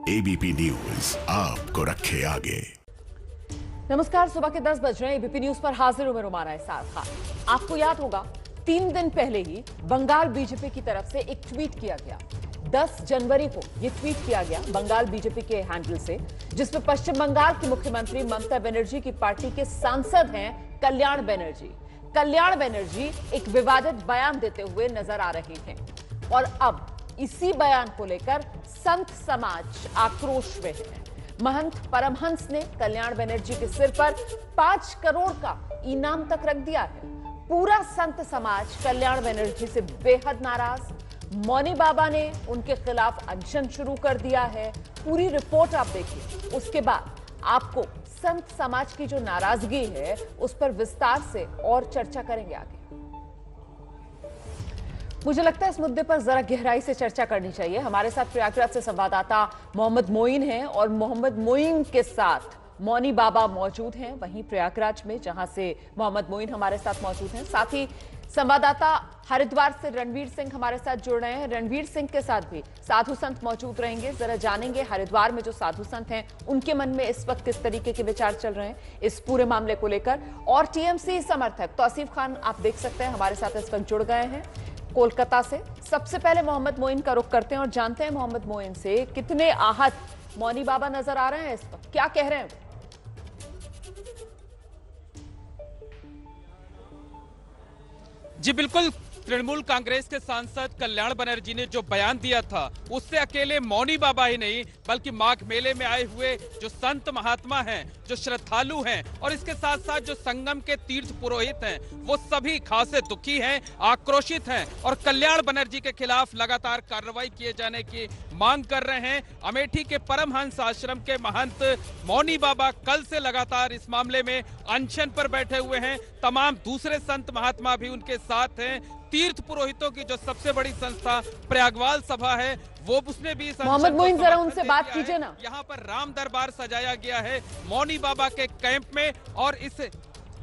ABP news आपको रखे आगे। नमस्कार, सुबह के 10 बज रहे हैं। एबीपी न्यूज पर हाजिर हूं मैं रुमाना इसाक खान। आपको याद होगा 3 दिन पहले ही बंगाल बीजेपी की तरफ से एक ट्वीट किया गया। 10 जनवरी को यह ट्वीट किया गया बंगाल बीजेपी के हैंडल से, जिसमें पश्चिम बंगाल की मुख्यमंत्री ममता बनर्जी की पार्टी के सांसद हैं कल्याण बनर्जी। कल्याण बनर्जी एक विवादित बयान देते हुए नजर आ रहे हैं और अब इसी बयान को लेकर संत समाज आक्रोश में है। महंत परमहंस ने कल्याण बनर्जी के सिर पर 5 करोड़ का इनाम तक रख दिया है। पूरा संत समाज कल्याण बनर्जी से बेहद नाराज। मौनी बाबा ने उनके खिलाफ अनशन शुरू कर दिया है। पूरी रिपोर्ट आप देखिए, उसके बाद आपको संत समाज की जो नाराजगी है उस पर विस्तार से और चर्चा करेंगे आगे। मुझे लगता है इस मुद्दे पर जरा गहराई से चर्चा करनी चाहिए। हमारे साथ प्रयागराज से संवाददाता मोहम्मद मोइन हैं और मोहम्मद मोइन के साथ मौनी बाबा मौजूद हैं वहीं प्रयागराज में, जहां से मोहम्मद मोइन हमारे साथ मौजूद हैं। साथ ही संवाददाता हरिद्वार से रणवीर सिंह हमारे साथ जुड़ रहे हैं। रणवीर सिंह के साथ भी साधु संत मौजूद रहेंगे। जरा जानेंगे हरिद्वार में जो साधु संत हैं उनके मन में इस वक्त किस तरीके के विचार चल रहे हैं इस पूरे मामले को लेकर। और टीएमसी समर्थक तौसीफ खान आप देख सकते हैं हमारे साथ इस वक्त जुड़ गए हैं कोलकाता से। सबसे पहले मोहम्मद मोइन का रुख करते हैं और जानते हैं मोहम्मद मोइन से कितने आहत मौनी बाबा नजर आ रहे हैं इस वक्त, क्या कह रहे हैं? जी बिल्कुल, तृणमूल कांग्रेस के सांसद कल्याण बनर्जी ने जो बयान दिया था उससे अकेले मौनी बाबा ही नहीं बल्कि माघ मेले में आए हुए जो संत महात्मा हैं, जो श्रद्धालु हैं और इसके साथ साथ जो संगम के तीर्थ पुरोहित हैं, वो सभी खासे दुखी हैं, आक्रोशित हैं और कल्याण बनर्जी के खिलाफ लगातार कार्रवाई किए जाने की मांग कर रहे हैं। अमेठी के परमहंस आश्रम के महंत मौनी बाबा कल से लगातार इस मामले में अनशन पर बैठे हुए हैं। तमाम दूसरे संत महात्मा भी उनके साथ हैं। तीर्थ पुरोहितों की जो सबसे बड़ी संस्था प्रयागवाल सभा है वो उसने भी मोहम्मद मोइन जरा उनसे बात कीजिए ना। यहाँ पर राम दरबार सजाया गया है मौनी बाबा के कैंप में और इस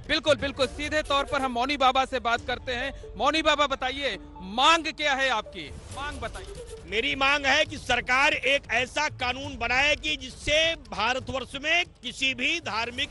बिल्कुल सीधे तौर पर हम मौनी बाबा से बात करते हैं। मौनी बाबा बताइए, मांग क्या है आपकी? मांग बताइए। मेरी मांग है कि सरकार एक ऐसा कानून बनाए कि जिससे भारतवर्ष में किसी भी धार्मिक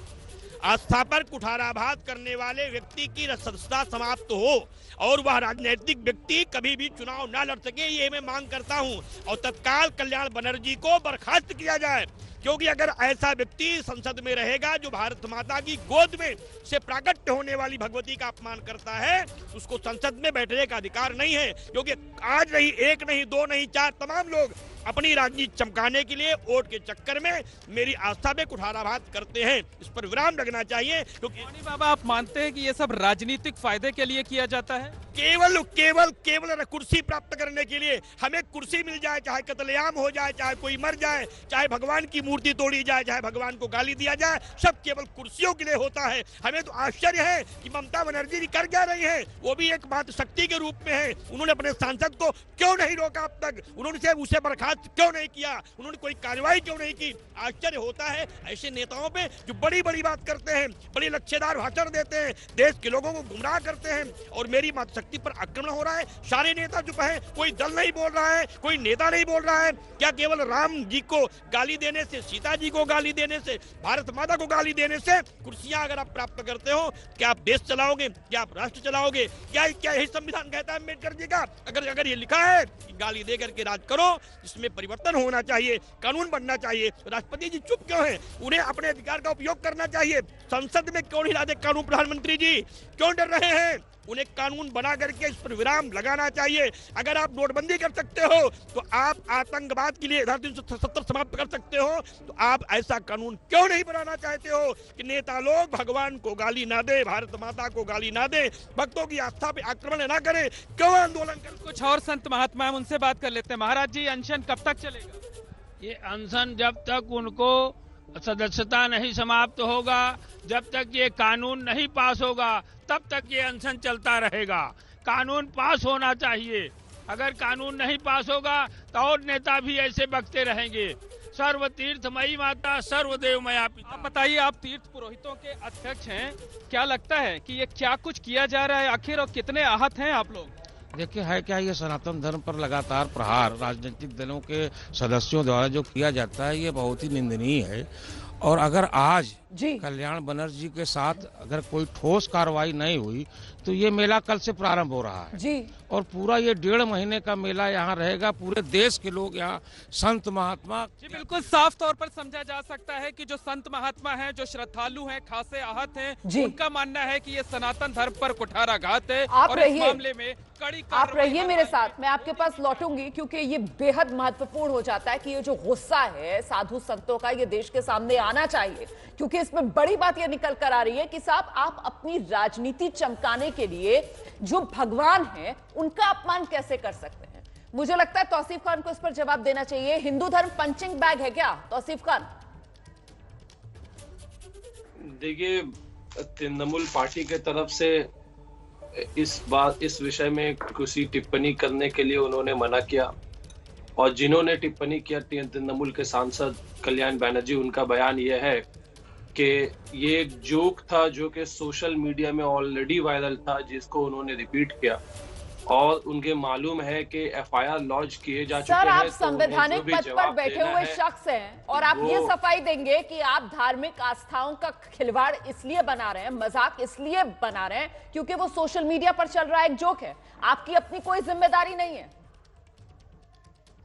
आस्था पर कुठाराघात करने वाले व्यक्ति की सदस्यता समाप्त हो और वह राजनीतिक व्यक्ति कभी भी चुनाव न लड़ सके, ये मैं मांग करता हूं। और तत्काल कल्याण बनर्जी को बर्खास्त किया जाए, क्योंकि अगर ऐसा व्यक्ति संसद में रहेगा जो भारत माता की गोद में से प्राकट्य होने वाली भगवती का अपमान करता है, उसको संसद में बैठने का अधिकार नहीं है। क्योंकि आज नहीं, एक नहीं, 2 नहीं, 4 तमाम लोग अपनी राजनीति चमकाने के लिए वोट के चक्कर में मेरी आस्था पे कुठाराघात करते हैं। इस पर विराम लगना चाहिए। क्योंकि मौनी बाबा, आप मानते हैं कि ये सब राजनीतिक फायदे के लिए किया जाता है? केवल कुर्सी प्राप्त करने के लिए। हमें कुर्सी मिल जाए, चाहे कत्लेआम हो जाए, चाहे कोई मर जाए, चाहे भगवान की मूर्ति तोड़ी जाए, चाहे भगवान को गाली दिया जाए, सब केवल कुर्सियों के लिए होता है। हमें तो आश्चर्य है कि ममता बनर्जी जी कर क्या रही है, वो भी एक मात्र शक्ति के रूप में है। उन्होंने अपने सांसद को क्यों नहीं रोका अब तक? उन्होंने उसे बर्खास्त क्यों नहीं किया? उन्होंने कोई कार्रवाई क्यों नहीं की? आश्चर्य होता है ऐसे नेताओं पे जो बड़ी बड़ी बात करते हैं, बड़ी लच्छेदार भाषण देते हैं, देश के लोगों को गुमराह करते हैं और मेरी मात्र शक्ति पर आक्रमण हो रहा है। सारे नेता चुप हैं, कोई दल नहीं बोल रहा है, कोई नेता नहीं बोल रहा है। क्या केवल राम जी को गाली देने से, सीता जी को गाली देने से, भारत माता को गाली देने से कुर्सियां अगर आप प्राप्त करते हो, क्या आप देश चलाओगे? क्या आप राष्ट्र चलाओगे? क्या यही संविधान कहता है अम्बेडकर जी का? अगर ये लिखा है कि गाली दे करके राज करो, इसमें परिवर्तन होना चाहिए, कानून बनना चाहिए। राष्ट्रपति जी चुप क्यों हैं? उन्हें अपने अधिकार का उपयोग करना चाहिए। संसद में क्यों नहीं लाते कानून? प्रधानमंत्री जी क्यों डर रहे हैं? उन्हें कानून बना करके इस पर विराम लगाना चाहिए। अगर आप नोटबंदी कर सकते हो तो आप आतंकवाद के लिए 370 समाप्त कर सकते हो, तो आप ऐसा कानून क्यों नहीं बनाना चाहते हो कि नेता लोग भगवान को गाली ना दे, भारत माता को गाली ना दे, भक्तों की आस्था पे आक्रमण ना करे? क्यों आंदोलन कर? कुछ और संत महात्मा हम उनसे बात कर लेते हैं। महाराज जी, अनशन कब तक चलेगा? ये अनशन जब तक उनको सदस्यता नहीं समाप्त होगा, जब तक ये कानून नहीं पास होगा, तब तक ये अनशन चलता रहेगा। कानून पास होना चाहिए। अगर कानून नहीं पास होगा तो और नेता भी ऐसे बकते रहेंगे। सर्व तीर्थमयी माता सर्वदेव मया पिता। आप बताइए, आप तीर्थ पुरोहितों के अध्यक्ष हैं, क्या लगता है कि ये क्या कुछ किया जा रहा है आखिर और कितने आहत हैं आप लोग? देखिए है क्या, ये सनातन धर्म पर लगातार प्रहार राजनीतिक दलों के सदस्यों द्वारा जो किया जाता है ये बहुत ही निंदनीय है। और अगर आज जी कल्याण बनर्जी के साथ अगर कोई ठोस कार्रवाई नहीं हुई तो ये मेला कल से प्रारंभ हो रहा है जी और पूरा ये 1.5 महीने का मेला यहाँ रहेगा। पूरे देश के लोग यहाँ संत महात्मा जी बिल्कुल साफ तौर पर समझा जा सकता है कि जो संत महात्मा हैं, जो श्रद्धालु हैं, खासे आहत हैं, जी। उनका मानना है कि ये सनातन धर्म पर कुठाराघात है आप और इस रहिए। मामले में कड़ी आप कार्रवाई रहिए मेरे साथ, मैं आपके पास लौटूंगी क्योंकि ये बेहद महत्वपूर्ण हो जाता है कि ये जो गुस्सा है साधु संतों का ये देश के सामने आना चाहिए, क्योंकि इसमें बड़ी बात ये निकल कर आ रही है कि साहब आप अपनी राजनीति चमकाने के लिए जो भगवान है उनका अपमान कैसे कर सकते हैं। मुझे लगता है तौसीफ खान को इस पर जवाब देना चाहिए। हिंदू धर्म पंचिंग बैग है क्या तौसीफ खान? देखिए, तृणमूल पार्टी के तरफ से इस विषय में किसी टिप्पणी करने के लिए उन्होंने मना किया और जिन्होंने टिप्पणी किया तृणमूल के सांसद कल्याण बनर्जी, उनका बयान यह है कि ये एक जोक था जो कि सोशल मीडिया में ऑलरेडी वायरल था, जिसको उन्होंने रिपीट किया और उनके मालूम है कि एफआईआर लॉन्च किए जा चुके हैं। सर, आप तो संवैधानिक उन्हें जो भी पद पर जवाब बैठे देना हुए है, शख्स हैं और आप ये वो- सफाई देंगे कि आप धार्मिक आस्थाओं का खिलवाड़ इसलिए बना रहे हैं, मजाक इसलिए बना रहे हैं क्योंकि वो सोशल मीडिया पर चल रहा एक जोक है, आपकी अपनी कोई जिम्मेदारी नहीं है।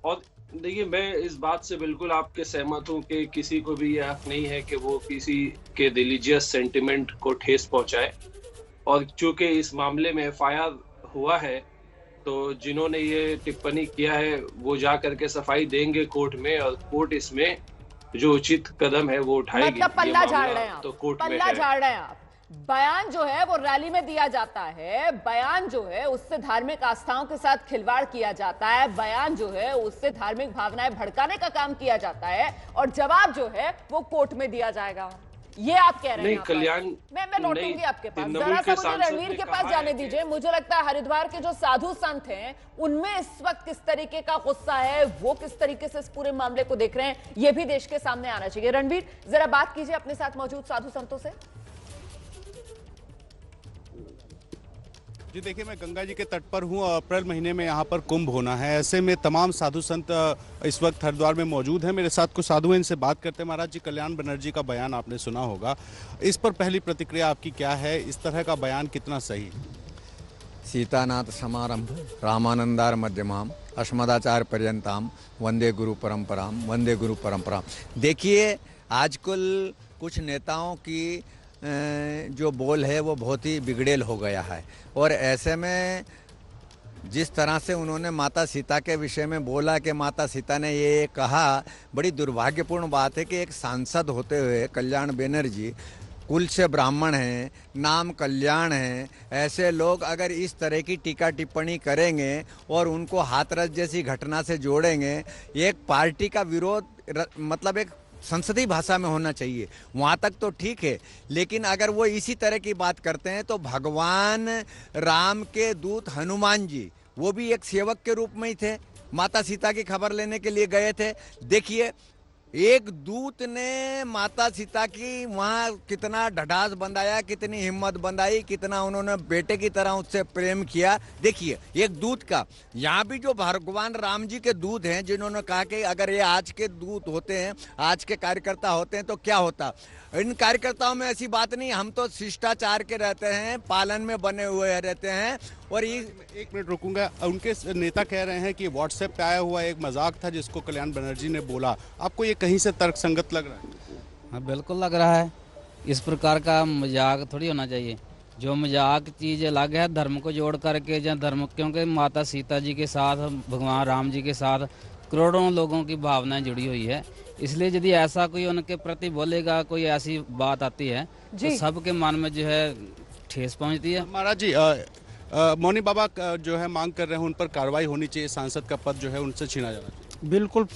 और देखिए, मैं इस बात से बिल्कुल आपके सहमत हूं कि किसी को भी यह हक नहीं है कि वो किसी के रिलीजियस सेंटिमेंट को ठेस पहुंचाए। और चूंकि इस मामले में एफआईआर हुआ है तो जिन्होंने ये टिप्पणी किया है वो जा करके सफाई देंगे कोर्ट में और कोर्ट इसमें जो उचित कदम है वो उठाएगी। मतलब ये पल्ला झाड़ मामला रहे हैं आप, तो कोर्ट में पल्ला है। झाड़ रहे हैं आप। बयान जो है वो रैली में दिया जाता है, बयान जो है उससे धार्मिक आस्थाओं के साथ खिलवाड़ किया जाता है, बयान जो है उससे धार्मिक भावनाएं भड़काने का काम किया जाता है और जवाब जो है वो कोर्ट में दिया जाएगा। ये आप कह रहे हैं नहीं, यहाँ पर। कल्याण मैं लौटूंगी नहीं, आपके पास, तृणमूल जरा सा के मुझे सांसद रणवीर ने के कहा पास है जाने कि- दीजिए। मुझे लगता है हरिद्वार के जो साधु संत हैं उनमें इस वक्त किस तरीके का गुस्सा है, वो किस तरीके से इस पूरे मामले को देख रहे हैं, ये भी देश के सामने आना चाहिए। रणवीर, जरा बात कीजिए अपने साथ मौजूद साधु संतों से। जी देखिए, मैं गंगा जी के तट पर हूँ और अप्रैल महीने में यहाँ पर कुंभ होना है। ऐसे में तमाम साधु संत इस वक्त हरिद्वार में मौजूद हैं। मेरे साथ कुछ साधु हैं, इनसे बात करते हैं। महाराज जी, कल्याण बनर्जी का बयान आपने सुना होगा, इस पर पहली प्रतिक्रिया आपकी क्या है? इस तरह का बयान कितना सही? सीतानाथ समारंभ रामानंदार मध्यमाम अस्मदाचार्य पर्यंताम वंदे गुरु परंपराम वंदे गुरु परंपराम। देखिए, आजकल कुछ नेताओं की जो बोल है वो बहुत ही बिगड़ेल हो गया है और ऐसे में जिस तरह से उन्होंने माता सीता के विषय में बोला कि माता सीता ने ये कहा, बड़ी दुर्भाग्यपूर्ण बात है कि एक सांसद होते हुए कल्याण बनर्जी कुल से ब्राह्मण हैं, नाम कल्याण है, ऐसे लोग अगर इस तरह की टीका टिप्पणी करेंगे और उनको हाथरस जैसी घटना से जोड़ेंगे, एक पार्टी का विरोध मतलब एक संसदीय भाषा में होना चाहिए, वहाँ तक तो ठीक है, लेकिन अगर वो इसी तरह की बात करते हैं तो भगवान राम के दूत हनुमान जी वो भी एक सेवक के रूप में ही थे, माता सीता की खबर लेने के लिए गए थे। देखिए, एक दूत ने माता सीता की वहाँ कितना ढढ़ास बंधाया, कितनी हिम्मत बंधाई, कितना उन्होंने बेटे की तरह उससे प्रेम किया। देखिए, एक दूत का, यहाँ भी जो भगवान राम जी के दूत हैं जिन्होंने कहा कि अगर ये आज के दूत होते हैं, आज के कार्यकर्ता होते हैं तो क्या होता। इन कार्यकर्ताओं में ऐसी बात नहीं, हम तो शिष्टाचार के रहते हैं, पालन में बने हुए रहते हैं। और ये एक मिनट रुकूंगा, उनके नेता कह रहे हैं कि व्हाट्सएप पे आया हुआ एक मजाक था जिसको कल्याण बनर्जी ने बोला, आपको ये कहीं से तर्कसंगत लग रहा है? हाँ, बिल्कुल लग रहा है। इस प्रकार का मजाक थोड़ी होना चाहिए। जो मजाक चीज़ अलग है, धर्म को जोड़ करके या धर्म, क्योंकि माता सीता जी के साथ भगवान राम जी के साथ करोड़ों लोगों की भावनाएं जुड़ी हुई है, इसलिए यदि ऐसा कोई उनके प्रति बोलेगा, कोई ऐसी बात आती है तो सबके मन में जो है ठेस पहुंचती है। महाराज जी, मौनी बाबा जो है मांग कर रहे हैं उन पर कार्रवाई होनी चाहिए, सांसद का पद जो है उनसे छीना जाना चाहिए। बिल्कुल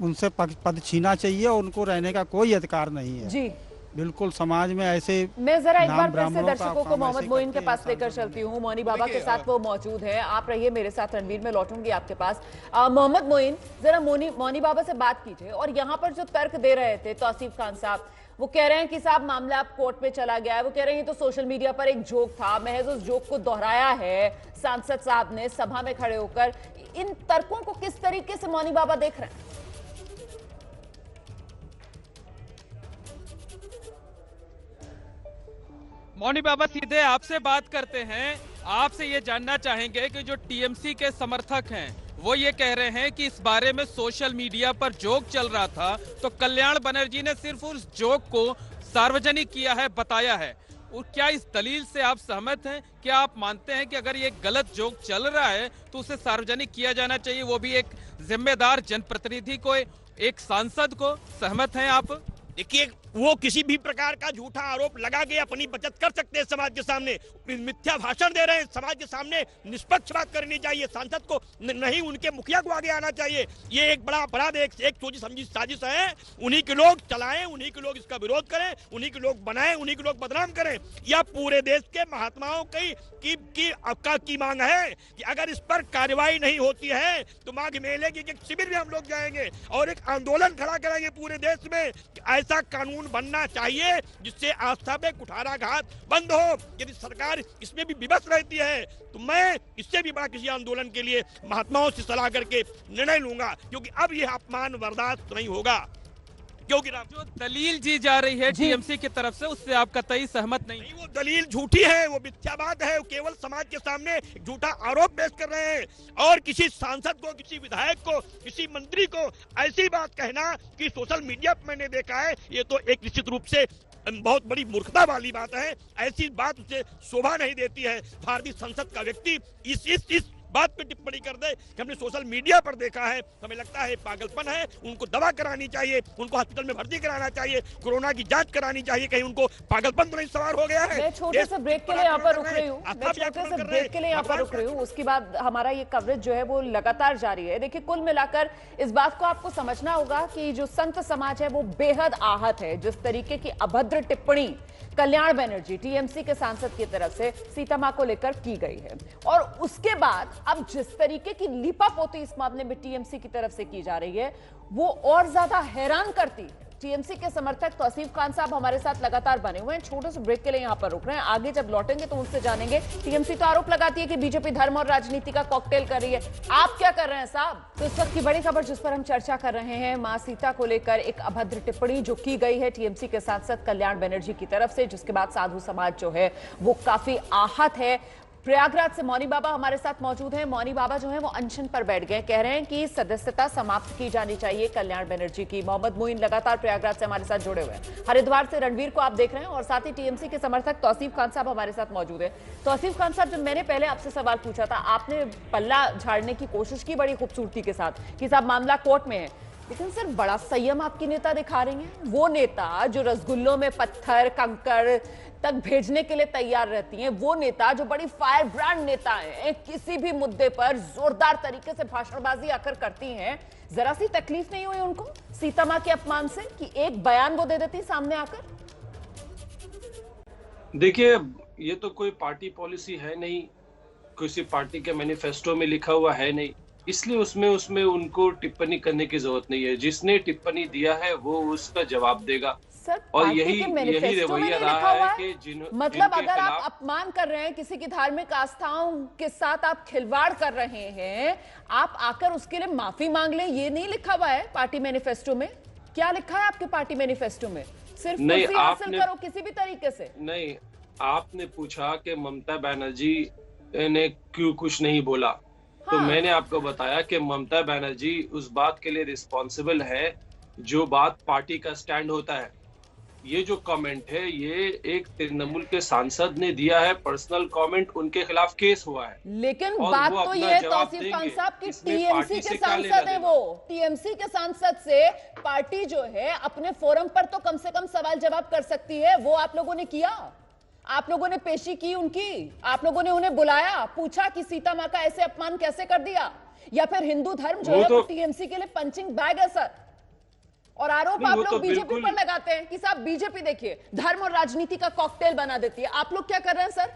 उनसे पद छीना चाहिए और उनको रहने का कोई अधिकार नहीं है जी। बिल्कुल समाज में ऐसे। मैं जरा एक बार फिर से दर्शकों को मोहम्मद मोइन के पास लेकर चलती हूँ। मौनी बाबा के साथ वो मौजूद है, आप रहिए मेरे साथ। रणवीर, में लौटूंगी आपके पास। मोहम्मद मोइन, जरा मौनी बाबा से बात कीजिए। और यहाँ पर जो तर्क दे रहे थे तौसीफ खान साहब, वो कह रहे हैं कि साहब मामला अब कोर्ट में चला गया है। वो कह रहे हैं ये तो सोशल मीडिया पर एक जोक था, महज उस जोक को दोहराया है सांसद साहब ने सभा में खड़े होकर। इन तर्कों को किस तरीके से मौनी बाबा देख रहे हैं? मौनी बाबा सीधे आपसे बात करते हैं। आपसे ये जानना चाहेंगे कि जो टीएमसी के समर्थक हैं वो ये कह रहे हैं कि इस बारे में सोशल मीडिया पर जोक चल रहा था, तो कल्याण बनर्जी ने सिर्फ उस जोक को सार्वजनिक किया है, बताया है। और क्या इस दलील से आप सहमत हैं? क्या आप मानते हैं कि अगर ये गलत जोक चल रहा है तो उसे सार्वजनिक किया जाना चाहिए, वो भी एक जिम्मेदार जनप्रतिनिधि को, एक सांसद को? सहमत हैं आप? देखिए, वो किसी भी प्रकार का झूठा आरोप लगा के अपनी बचत कर सकते हैं समाज के सामने। मिथ्या भाषण दे रहे हैं, समाज के सामने निष्पक्ष बात करनी चाहिए। सांसद को नहीं, उनके मुखिया को आगे आना चाहिए। ये एक बड़ा अपराध है, एक सोची समझी साजिश है। उन्हीं के लोग चलाएं, उन्हीं के लोग इसका विरोध करें, उन्हीं के लोग बनाएं, उन्हीं के लोग बदनाम करें। या पूरे देश के महात्माओं की मांग है कि अगर इस पर कार्रवाई नहीं होती है तो माघ मेले की एक शिविर में हम लोग जाएंगे और एक आंदोलन खड़ा करेंगे पूरे देश में। ऐसा कानून बनना चाहिए जिससे आस्था पे कुठाराघात बंद हो। यदि सरकार इसमें भी विवश रहती है तो मैं इससे भी बड़ा किसी आंदोलन के लिए महात्माओं से सलाह करके निर्णय लूंगा, क्योंकि अब यह अपमान बर्दाश्त नहीं होगा। क्योंकि जो दलील जी जा रही है टीएमसी की तरफ से, उससे आप कतई सहमत नहीं? वो दलील झूठी है, वो मिथ्यावाद है। वो केवल समाज के सामने झूठा आरोप पेश कर रहे हैं। और किसी सांसद को, किसी विधायक को, किसी मंत्री को ऐसी बात कहना कि सोशल मीडिया पर मैंने देखा है, ये तो एक निश्चित रूप से बहुत बड़ी मूर्खता वाली बात है। ऐसी बात उसे शोभा नहीं देती है। भारतीय संसद का व्यक्ति इस बात पे टिप्पणी कर दे कि हमने सोशल मीडिया पर देखा है, हमें लगता है पागलपन है। उनको दवा करानी चाहिए, उनको हॉस्पिटल में भर्ती कराना चाहिए, कोरोना की जांच करानी चाहिए। कहीं उनको पागलपन तो नहीं सवार हो गया है? मैं छोटे से ब्रेक के लिए यहाँ पर रुक रही हूँ, उसके बाद हमारा ये कवरेज जो है वो लगातार जारी है। देखिए, कुल मिलाकर इस बात को आपको समझना होगा कि जो संत समाज है वो बेहद आहत है जिस तरीके की अभद्र टिप्पणी कल्याण बनर्जी टीएमसी के सांसद की तरफ से सीता मां को लेकर की गई है। और उसके बाद अब जिस तरीके की लीपापोती इस मामले में टीएमसी की तरफ से की जा रही है वो और ज्यादा हैरान करती है। टीएमसी के समर्थक तौसीफ खान साहब हमारे साथ लगातार बने हुए हैं। छोटे से ब्रेक के लिए यहां पर रुक रहे हैं, आगे जब लौटेंगे तो उनसे जानेंगे। टीएमसी तो आरोप लगाती है कि बीजेपी धर्म और राजनीति का कॉकटेल कर रही है, आप क्या कर रहे हैं साहब? तो इस वक्त की बड़ी खबर जिस पर हम चर्चा कर रहे हैं, मां सीता को लेकर एक अभद्र टिप्पणी जो की गई है टीएमसी के सांसद कल्याण बनर्जी की तरफ से, जिसके बाद साधु समाज जो है वो काफी आहत है। प्रयागराज से मौनी बाबा हमारे साथ मौजूद हैं। मौनी बाबा जो हैं वो अनशन पर बैठ गए, कह रहे हैं कि सदस्यता समाप्त की जानी चाहिए कल्याण बनर्जी की। मोहम्मद मोइन लगातार प्रयागराज से हमारे साथ जुड़े हुए हैं। हरिद्वार से रणवीर को आप देख रहे हैं और साथ ही टीएमसी के समर्थक तौसीफ खान साहब हमारे साथ मौजूद है। तौसीफ खान साहब, जब मैंने पहले आपसे सवाल पूछा था, आपने पल्ला झाड़ने की कोशिश की बड़ी खूबसूरती के साथ कि साहब मामला कोर्ट में है, लेकिन सर बड़ा संयम आपकी नेता दिखा रही हैं। वो नेता जो रसगुल्लों में पत्थर कंकड़ तक भेजने के लिए तैयार रहती हैं, वो नेता जो बड़ी फायर ब्रांड नेता हैं, किसी भी मुद्दे पर जोरदार तरीके से भाषणबाजी आकर करती हैं, जरा सी तकलीफ नहीं हुई उनको सीता मां के अपमान से कि एक बयान वो दे देती सामने आकर? देखिए, ये तो कोई पार्टी पॉलिसी है नहीं, किसी पार्टी के मैनिफेस्टो में लिखा हुआ है नहीं, इसलिए उसमें उनको टिप्पणी करने की जरूरत नहीं है। जिसने टिप्पणी दिया है वो उसका जवाब देगा। और यही रवैया रहा है कि मतलब अगर आप अपमान कर रहे हैं, किसी की धार्मिक आस्थाओं के साथ आप खिलवाड़ कर रहे हैं, आप आकर उसके लिए माफी मांग ले, ये नहीं लिखा हुआ है पार्टी मैनिफेस्टो में? क्या लिखा है आपके पार्टी मैनिफेस्टो में? सिर्फ कुर्सी हासिल करो किसी भी तरीके से? नहीं, आपने पूछा कि ममता बनर्जी ने क्यों कुछ नहीं बोला। हाँ। तो मैंने आपको बताया कि ममता बनर्जी उस बात के लिए रिस्पॉन्सिबल है जो बात पार्टी का स्टैंड होता है। ये जो कमेंट है ये एक तृणमूल के सांसद ने दिया है, पर्सनल कमेंट, उनके खिलाफ केस हुआ है। लेकिन बात तो ये है तौसीफ खान साहब की टीएमसी के सांसद है, वो टीएमसी के सांसद से पार्टी जो है अपने फोरम पर तो कम से कम सवाल जवाब कर सकती है। वो आप लोगों ने किया? आप लोगों ने पेशी की उनकी? आप लोगों ने उन्हें बुलाया, पूछा कि सीता मां का ऐसे अपमान कैसे कर दिया? या फिर हिंदू धर्म जो है वो टीएमसी के लिए पंचिंग बैग है सर? और आरोप आप लोग बीजेपी पर लगाते हैं कि साहब बीजेपी देखिए धर्म और राजनीति का कॉकटेल बना देती है। आप लोग क्या कर रहे हैं सर?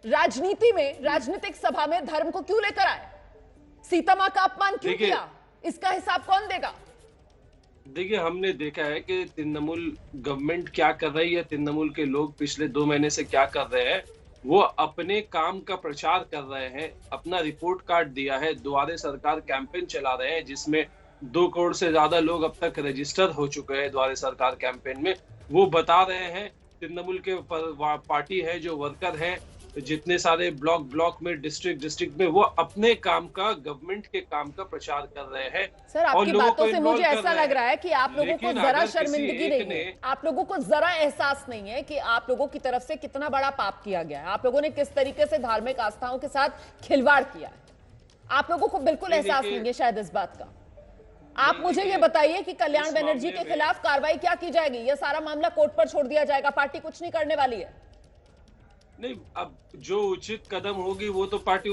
राजनीति में, राजनीतिक सभा में धर्म को क्यों लेकर आए? सीता मां का अपमान क्यों किया? इसका हिसाब कौन देगा? देखिए, हमने देखा है कि तृणमूल गवर्नमेंट क्या कर रही है, तृणमूल के लोग पिछले 2 महीने से क्या कर रहे हैं। वो अपने काम का प्रचार कर रहे हैं, अपना रिपोर्ट कार्ड दिया है, दुआरे सरकार कैंपेन चला रहे हैं, जिसमें 2 करोड़ से ज्यादा लोग अब तक रजिस्टर हो चुके हैं द्वारे सरकार कैंपेन में। वो बता रहे हैं, तृणमूल के पार्टी है, जो वर्कर हैं, जितने सारे ब्लॉक में, डिस्ट्रिक्ट में, वो अपने काम का, गवर्नमेंट के काम का प्रचार कर रहे हैं। सर, आपकी बातों से मुझे ऐसा लग रहा है कि आप लोगों को जरा शर्मिंदगी नहीं है, आप लोगों को जरा एहसास नहीं है कि आप लोगों की तरफ से कितना बड़ा पाप किया गया है, आप लोगों ने किस तरीके से धार्मिक आस्थाओं के साथ खिलवाड़ किया है। आप लोगों को बिल्कुल एहसास नहीं है शायद इस बात का। आप मुझे ये बताइए कि कल्याण बनर्जी के खिलाफ कार्रवाई क्या की जाएगी? यह सारा मामला कोर्ट पर छोड़ दिया जाएगा, पार्टी कुछ नहीं करने वाली है? नहीं, अब जो उचित कदम होगी वो तो पार्टी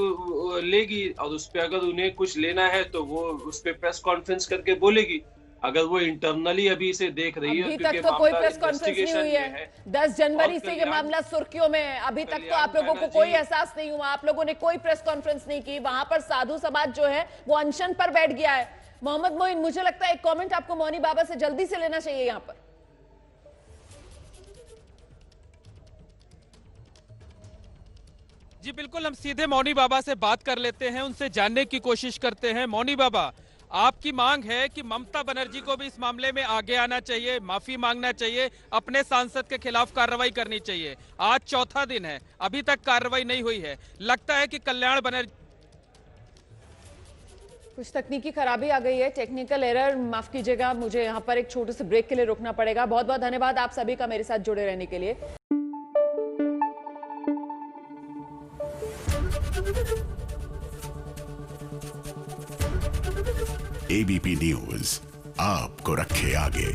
लेगी, और उस पे अगर उन्हें कुछ लेना है तो वो उस पे प्रेस कॉन्फ्रेंस करके बोलेगी। अगर वो इंटरनली अभी से देख रही है, अभी तक तो कोई प्रेस कॉन्फ्रेंस नहीं हुई है। 10 जनवरी से ये मामला सुर्खियों में है, अभी तक तो आप लोगों को कोई एहसास नहीं हुआ, आप लोगों ने कोई प्रेस कॉन्फ्रेंस नहीं की। वहां पर साधु समाज जो है वो अनशन पर बैठ गया है। मोहम्मद मोइन, मुझे लगता है एक कमेंट आपको मौनी बाबा से जल्दी से लेना चाहिए यहां पर। जी बिल्कुल, हम सीधे मौनी बाबा से बात कर लेते हैं, उनसे जानने की कोशिश करते हैं। मौनी बाबा, आपकी मांग है कि ममता बनर्जी को भी इस मामले में आगे आना चाहिए, माफी मांगना चाहिए, अपने सांसद के खिलाफ कार्रवाई करनी चाहिए। आज चौथा दिन है, अभी तक कार्रवाई नहीं हुई है। लगता है कि कल्याण बनर्जी कुछ तकनीकी खराबी आ गई है, टेक्निकल एरर, माफ कीजिएगा, मुझे यहाँ पर एक छोटे से ब्रेक के लिए रुकना पड़ेगा। बहुत बहुत धन्यवाद आप सभी का मेरे साथ जुड़े रहने के लिए। एबीपी न्यूज आपको रखे आगे।